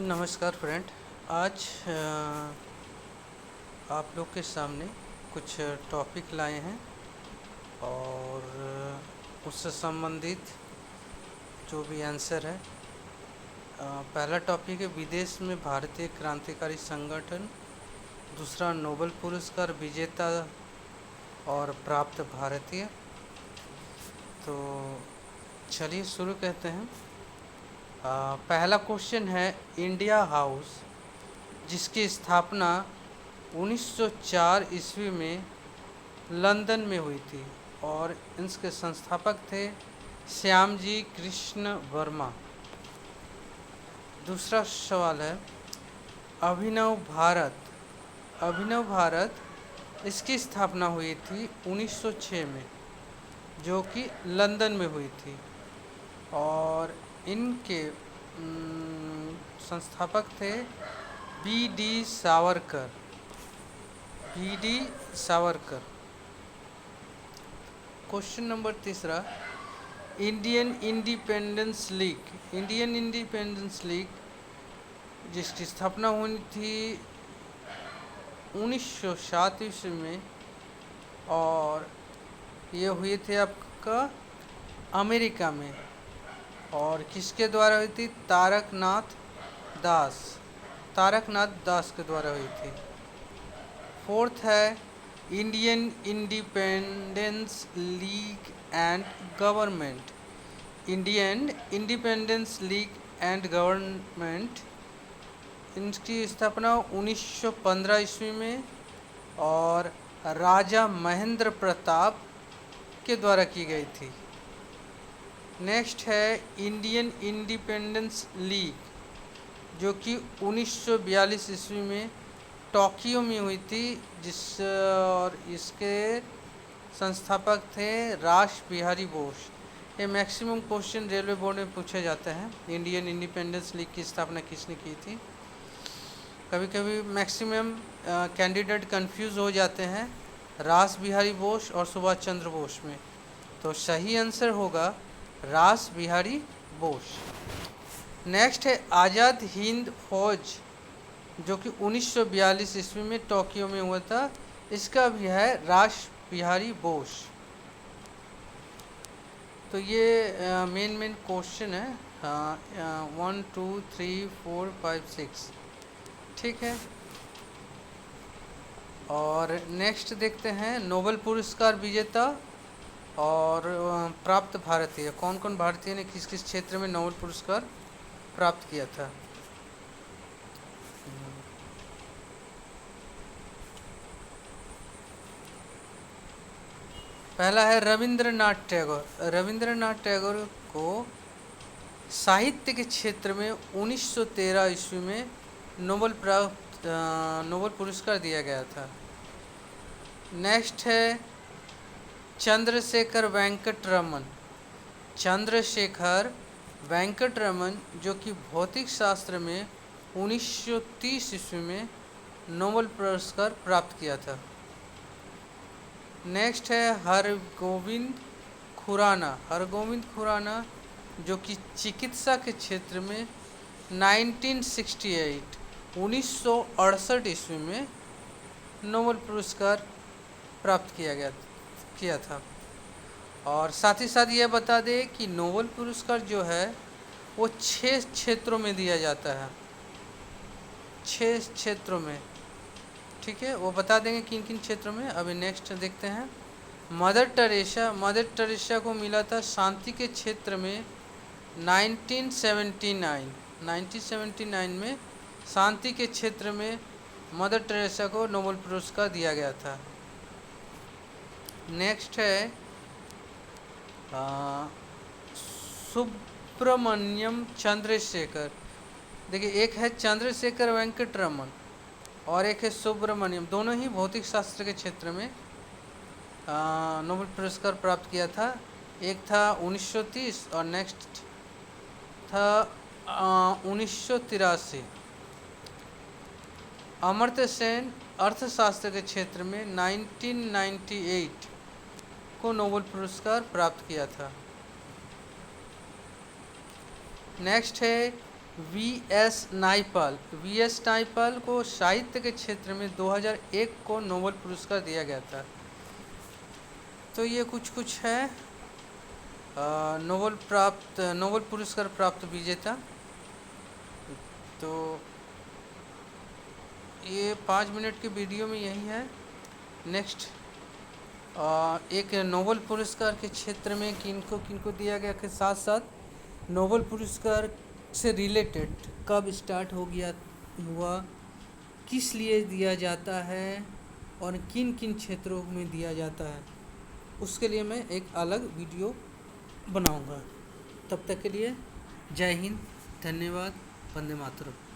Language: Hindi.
नमस्कार फ्रेंड। आज आप लोग के सामने कुछ टॉपिक लाए हैं और उससे संबंधित जो भी आंसर है। पहला टॉपिक है विदेश में भारतीय क्रांतिकारी संगठन। दूसरा नोबेल पुरस्कार विजेता और प्राप्त भारतीय। तो चलिए शुरू करते हैं। पहला क्वेश्चन है इंडिया हाउस, जिसकी स्थापना 1904 ईस्वी में लंदन में हुई थी और इसके संस्थापक थे श्यामजी कृष्ण वर्मा। दूसरा सवाल है अभिनव भारत। अभिनव भारत इसकी स्थापना हुई थी 1906 में, जो कि लंदन में हुई थी और इनके संस्थापक थे बी.डी. सावरकर। बी.डी. सावरकर। क्वेश्चन नंबर तीसरा Indian Independence League. Indian Independence League जिसकी स्थापना हुई थी 1907 ईस्वी में और ये हुई थी आपका अमेरिका में और किसके द्वारा हुई थी? तारकनाथ दास के द्वारा हुई थी। फोर्थ है Indian Independence league and government. Indian Independence league and government इनकी स्थापना 1915 ईस्वी में और राजा महेंद्र प्रताप के द्वारा की गई थी। नेक्स्ट है इंडियन इंडिपेंडेंस लीग, जो कि 1942 ईस्वी में टोक्यो में हुई थी, और इसके संस्थापक थे रास बिहारी बोस। ये मैक्सिमम क्वेश्चन रेलवे बोर्ड में पूछे जाते हैं। इंडियन इंडिपेंडेंस लीग की स्थापना किसने की थी? कभी कभी मैक्सिमम कैंडिडेट कंफ्यूज हो जाते हैं रास बिहारी बोस और सुभाष चंद्र बोस में, तो सही आंसर होगा रास बिहारी बोस। नेक्स्ट है आज़ाद हिंद फौज, जो कि 1942 ईस्वी में टोक्यो में हुआ था। इसका भी है रास बिहारी बोस। तो ये मेन क्वेश्चन है 1 2 3 4 5 6। ठीक है, और नेक्स्ट देखते हैं नोबेल पुरस्कार विजेता और प्राप्त भारतीय। कौन कौन भारतीय ने किस किस क्षेत्र में नोबेल पुरस्कार प्राप्त किया था? पहला है रविंद्रनाथ टैगोर। रविंद्रनाथ टैगोर को साहित्य के क्षेत्र में 1913 ईस्वी में नोबेल पुरस्कार दिया गया था। नेक्स्ट है चंद्रशेखर वेंकट रमन। चंद्रशेखर वेंकट रमन, जो कि भौतिक शास्त्र में 1930 ईस्वी में नोबेल पुरस्कार प्राप्त किया था। नेक्स्ट है हरगोविंद खुराना। हरगोविंद खुराना, जो कि चिकित्सा के क्षेत्र में 1968 ईस्वी में नोबेल पुरस्कार प्राप्त किया था। और साथ ही साथ यह बता दें कि नोबेल पुरस्कार जो है वो 6 क्षेत्रों में दिया जाता है। 6 क्षेत्रों में, ठीक है, वो बता देंगे किन किन क्षेत्रों में। अभी नेक्स्ट देखते हैं मदर टेरेसा को मिला था शांति के क्षेत्र में 1979 में शांति के क्षेत्र में मदर टेरेसा को नोबेल पुरस्कार दिया गया था। नेक्स्ट है सुब्रमण्यम चंद्रशेखर। देखिए, एक है चंद्रशेखर वेंकट रमन और एक है सुब्रमण्यम। दोनों ही भौतिक शास्त्र के क्षेत्र में नोबेल पुरस्कार प्राप्त किया था। एक था 1930 और नेक्स्ट था 1983। अमर्त्य सेन अर्थशास्त्र के क्षेत्र में 1998 को नोबेल पुरस्कार प्राप्त किया था। नेक्स्ट है वी एस नाइपाल को साहित्य के क्षेत्र में 2001 को नोबेल पुरस्कार दिया गया था। तो ये कुछ है नोबेल पुरस्कार प्राप्त विजेता। तो ये 5 मिनट की वीडियो में यही है। नेक्स्ट एक नोबेल पुरस्कार के क्षेत्र में किनको किनको दिया गया के साथ साथ नोबेल पुरस्कार से रिलेटेड कब स्टार्ट हुआ, किस लिए दिया जाता है और किन किन क्षेत्रों में दिया जाता है, उसके लिए मैं एक अलग वीडियो बनाऊंगा। तब तक के लिए जय हिंद, धन्यवाद, वंदे मातरम।